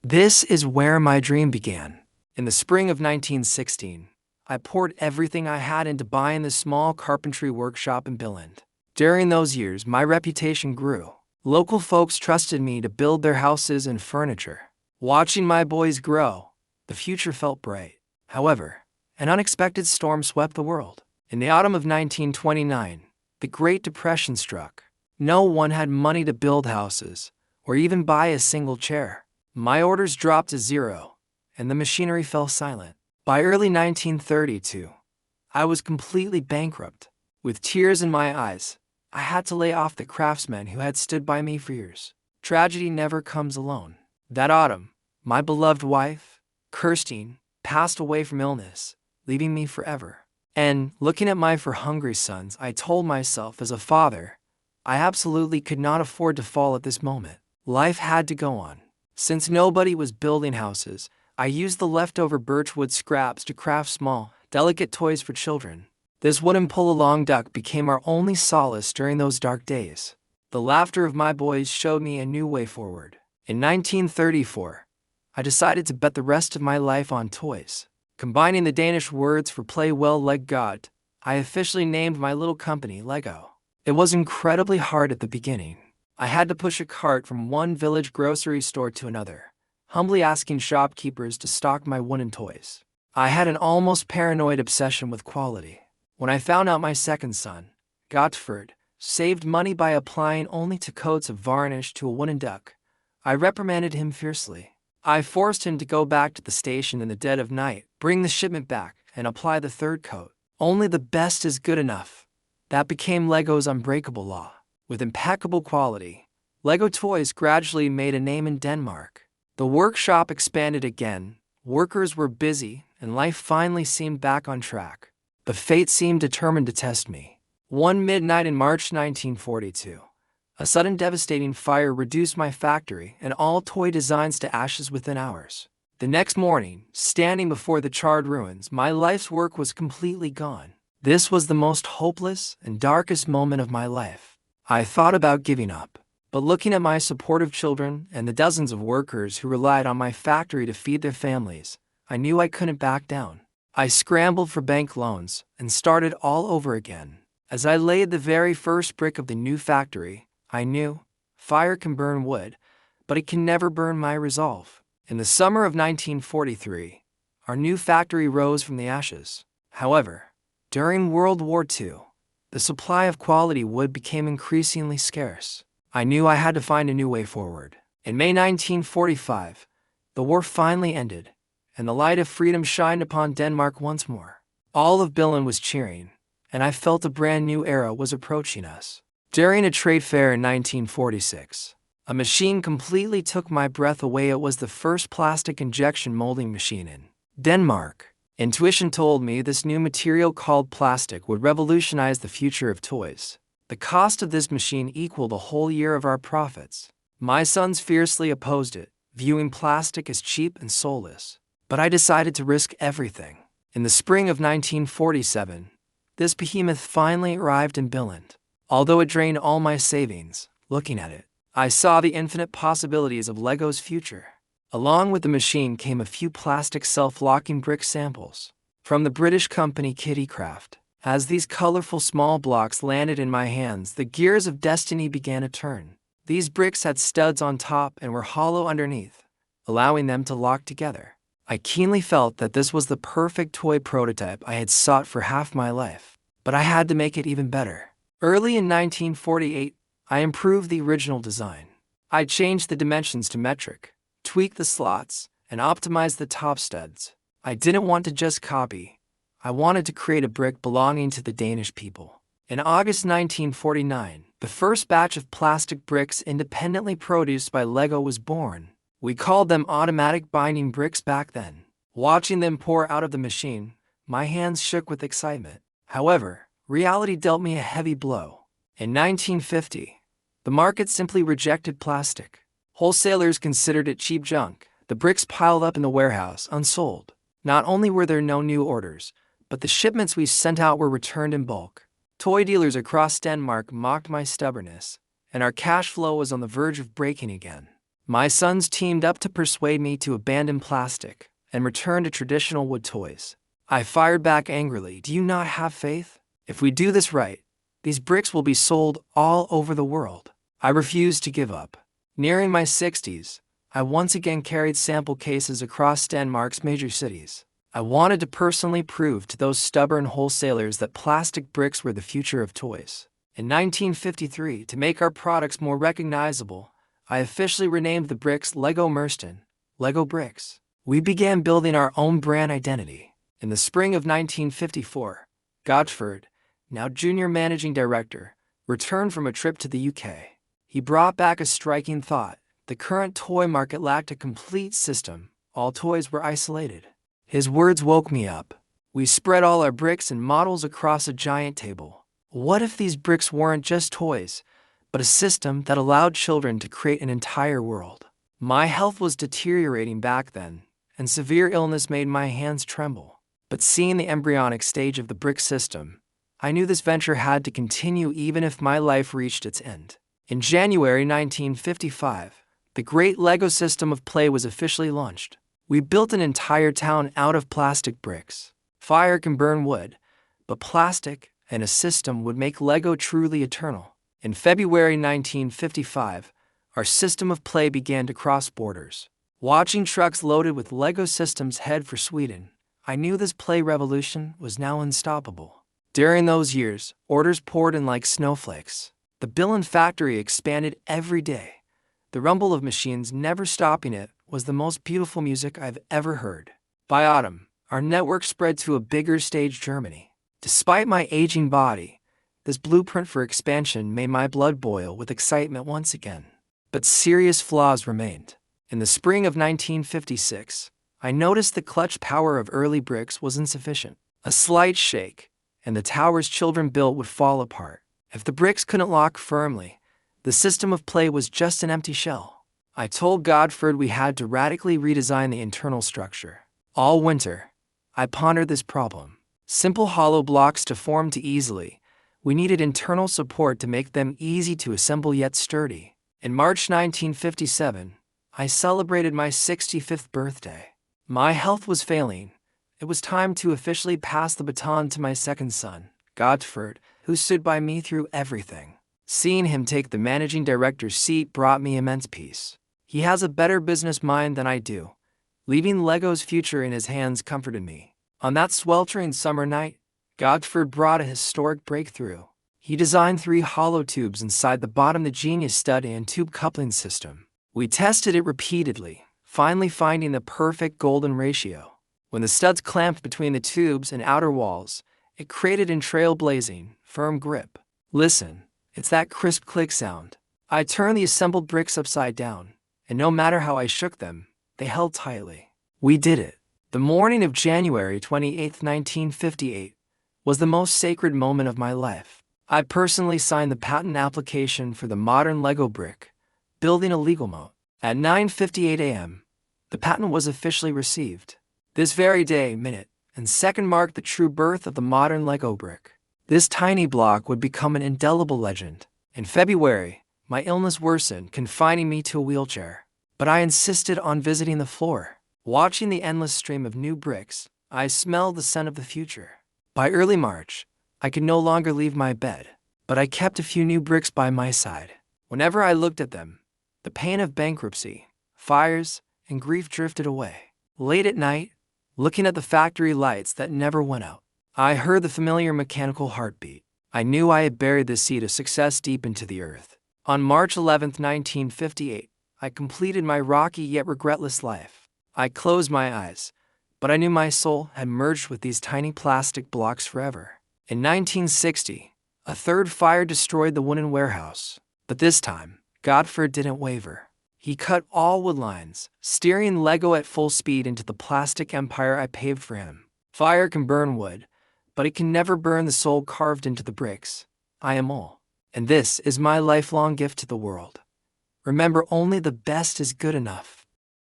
This is where my dream began. In the spring of 1916, I poured everything I had into buying the small carpentry workshop in Billund. During those years, my reputation grew. Local folks trusted me to build their houses and furniture. Watching my boys grow, the future felt bright. However, an unexpected storm swept the world. In the autumn of 1929, the Great Depression struck. No one had money to build houses or even buy a single chair. My orders dropped to zero, and the machinery fell silent. By early 1932, I was completely bankrupt. With tears in my eyes, I had to lay off the craftsmen who had stood by me for years. Tragedy never comes alone. That autumn, my beloved wife, Kirsten, passed away from illness, leaving me forever. And looking at my 4 hungry sons, I told myself as a father, I absolutely could not afford to fall at this moment. Life had to go on. Since nobody was building houses, I used the leftover birchwood scraps to craft small, delicate toys for children. This wooden pull-along duck became our only solace during those dark days. The laughter of my boys showed me a new way forward. In 1934, I decided to bet the rest of my life on toys. Combining the Danish words for play well like God, I officially named my little company Lego. It was incredibly hard at the beginning. I had to push a cart from one village grocery store to another, humbly asking shopkeepers to stock my wooden toys. I had an almost paranoid obsession with quality. When I found out my second son, Gottfried, saved money by applying only 2 coats of varnish to a wooden duck, I reprimanded him fiercely. I forced him to go back to the station in the dead of night, bring the shipment back, and apply the 3rd coat. Only the best is good enough. That became Lego's unbreakable law. With impeccable quality, Lego toys gradually made a name in Denmark. The workshop expanded again, workers were busy, and life finally seemed back on track. But fate seemed determined to test me. One midnight in March 1942, a sudden devastating fire reduced my factory and all toy designs to ashes within hours. The next morning, standing before the charred ruins, my life's work was completely gone. This was the most hopeless and darkest moment of my life. I thought about giving up, but looking at my supportive children and the dozens of workers who relied on my factory to feed their families, I knew I couldn't back down. I scrambled for bank loans and started all over again. As I laid the very first brick of the new factory, I knew fire can burn wood, but it can never burn my resolve. In the summer of 1943, our new factory rose from the ashes. However, during World War II, the supply of quality wood became increasingly scarce. I knew I had to find a new way forward. In May 1945, the war finally ended, and the light of freedom shined upon Denmark once more. All of Billund was cheering, and I felt a brand new era was approaching us. During a trade fair in 1946, a machine completely took my breath away. It was the first plastic injection molding machine in Denmark. Intuition told me this new material called plastic would revolutionize the future of toys. The cost of this machine equaled a whole year of our profits. My sons fiercely opposed it, viewing plastic as cheap and soulless. But I decided to risk everything. In the spring of 1947, this behemoth finally arrived in Billund. Although it drained all my savings, looking at it, I saw the infinite possibilities of Lego's future. Along with the machine came a few plastic self-locking brick samples from the British company Kittycraft. As these colorful small blocks landed in my hands, the gears of destiny began to turn. These bricks had studs on top and were hollow underneath, allowing them to lock together. I keenly felt that this was the perfect toy prototype I had sought for half my life, but I had to make it even better. Early in 1948, I improved the original design. I changed the dimensions to metric, tweaked the slots, and optimized the top studs. I didn't want to just copy. I wanted to create a brick belonging to the Danish people. In August 1949, the first batch of plastic bricks independently produced by Lego was born. We called them automatic binding bricks back then. Watching them pour out of the machine, my hands shook with excitement. However, reality dealt me a heavy blow. In 1950, the market simply rejected plastic. Wholesalers considered it cheap junk. The bricks piled up in the warehouse, unsold. Not only were there no new orders, but the shipments we sent out were returned in bulk. Toy dealers across Denmark mocked my stubbornness, and our cash flow was on the verge of breaking again. My sons teamed up to persuade me to abandon plastic and return to traditional wood toys. I fired back angrily. Do you not have faith? If we do this right, these bricks will be sold all over the world. I refused to give up. Nearing my 60s, I once again carried sample cases across Denmark's major cities. I wanted to personally prove to those stubborn wholesalers that plastic bricks were the future of toys. In 1953, to make our products more recognizable, I officially renamed the bricks Lego Merston, Lego Bricks. We began building our own brand identity. In the spring of 1954, Godford, now junior managing director, returned from a trip to the UK. He brought back a striking thought. The current toy market lacked a complete system. All toys were isolated. His words woke me up. We spread all our bricks and models across a giant table. What if these bricks weren't just toys, but a system that allowed children to create an entire world? My health was deteriorating back then, and severe illness made my hands tremble. But seeing the embryonic stage of the brick system, I knew this venture had to continue even if my life reached its end. In January 1955, the great Lego system of play was officially launched. We built an entire town out of plastic bricks. Fire can burn wood, but plastic and a system would make Lego truly eternal. In February 1955, our system of play began to cross borders. Watching trucks loaded with Lego systems head for Sweden, I knew this play revolution was now unstoppable. During those years, orders poured in like snowflakes. The Billund factory expanded every day. The rumble of machines never stopping it was the most beautiful music I've ever heard. By autumn, our network spread to a bigger stage Germany. Despite my aging body, this blueprint for expansion made my blood boil with excitement once again. But serious flaws remained. In the spring of 1956, I noticed the clutch power of early bricks was insufficient. A slight shake, and the towers children built would fall apart. If the bricks couldn't lock firmly, the system of play was just an empty shell. I told Godford we had to radically redesign the internal structure. All winter, I pondered this problem. Simple hollow blocks to form too easily, we needed internal support to make them easy to assemble yet sturdy. In March 1957, I celebrated my 65th birthday. My health was failing. It was time to officially pass the baton to my second son, Godford, who stood by me through everything. Seeing him take the managing director's seat brought me immense peace. He has a better business mind than I do. Leaving Lego's future in his hands comforted me. On that sweltering summer night, Godford brought a historic breakthrough. He designed 3 hollow tubes inside the bottom of the Genius stud and tube coupling system. We tested it repeatedly, finally finding the perfect golden ratio. When the studs clamped between the tubes and outer walls, it created a trailblazing, firm grip. Listen, it's that crisp click sound. I turned the assembled bricks upside down, and no matter how I shook them, they held tightly. We did it. The morning of January 28, 1958, was the most sacred moment of my life. I personally signed the patent application for the modern Lego brick, building a legal moat. At 9:58 a.m., the patent was officially received. This very day, minute, and second marked the true birth of the modern Lego brick. This tiny block would become an indelible legend. In February, my illness worsened, confining me to a wheelchair. But I insisted on visiting the floor. Watching the endless stream of new bricks, I smelled the scent of the future. By early March, I could no longer leave my bed, but I kept a few new bricks by my side. Whenever I looked at them, the pain of bankruptcy, fires, and grief drifted away. Late at night, looking at the factory lights that never went out, I heard the familiar mechanical heartbeat. I knew I had buried the seed of success deep into the earth. On March 11, 1958, I completed my rocky yet regretless life. I closed my eyes, but I knew my soul had merged with these tiny plastic blocks forever. In 1960, a third fire destroyed the wooden warehouse. But this time, Godford didn't waver. He cut all wood lines, steering Lego at full speed into the plastic empire I paved for him. Fire can burn wood, but it can never burn the soul carved into the bricks. I am all. And this is my lifelong gift to the world. Remember, only the best is good enough.